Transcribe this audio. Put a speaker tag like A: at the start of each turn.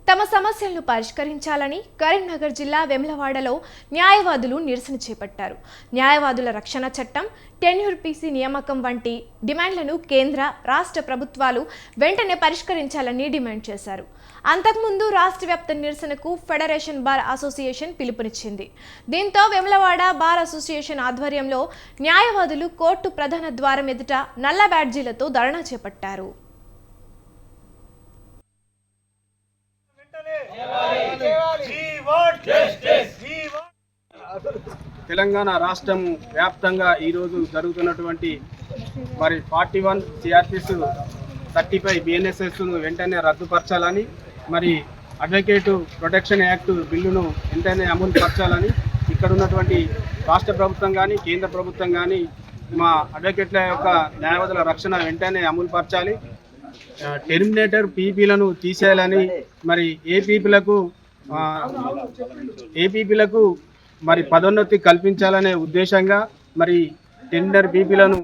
A: తమ సమస్యలను పరిష్కరించాలని కరీంనగర్ జిల్లా వెమ్లవాడలో న్యాయవాదులు నిరసన చేపట్టారు. న్యాయవాదుల రక్షణ చట్టం, టెన్యూర్ పీసీ నియామకం వంటి డిమాండ్లను కేంద్ర, రాష్ట్ర ప్రభుత్వాలు వెంటనే పరిష్కరించాలని డిమాండ్ చేశారు. అంతకుముందు రాష్ట్ర వ్యాప్త నిరసనకు ఫెడరేషన్ బార్ అసోసియేషన్ పిలుపునిచ్చింది. దీంతో వెమ్లవాడ బార్ అసోసియేషన్ ఆధ్వర్యంలో న్యాయవాదులు కోర్టు ప్రధాన ద్వారం ఎదుట నల్ల బ్యాడ్జీలతో ధర్నా చేపట్టారు.
B: తెలంగాణ రాష్ట్రం వ్యాప్తంగా ఈరోజు జరుగుతున్నటువంటి 41 సిఆర్పిస్ 35 బిఎన్ఎస్ఎస్ను వెంటనే రద్దుపరచాలని, అడ్వకేట్ ప్రొటెక్షన్ యాక్ట్ బిల్లును వెంటనే అమలు పరచాలని ఇక్కడ ఉన్నటువంటి రాష్ట్ర ప్రభుత్వం కానీ కేంద్ర ప్రభుత్వం కానీ మా అడ్వకేట్ల యొక్క న్యాయవాదుల రక్షణ వెంటనే అమలు పరచాలి. టెర్మినేటర్ పీపీలను తీసేయాలని, ఏపీపీలకు పదోన్నతి కల్పించాలనే ఉద్దేశంగా టెండర్ పీపీలను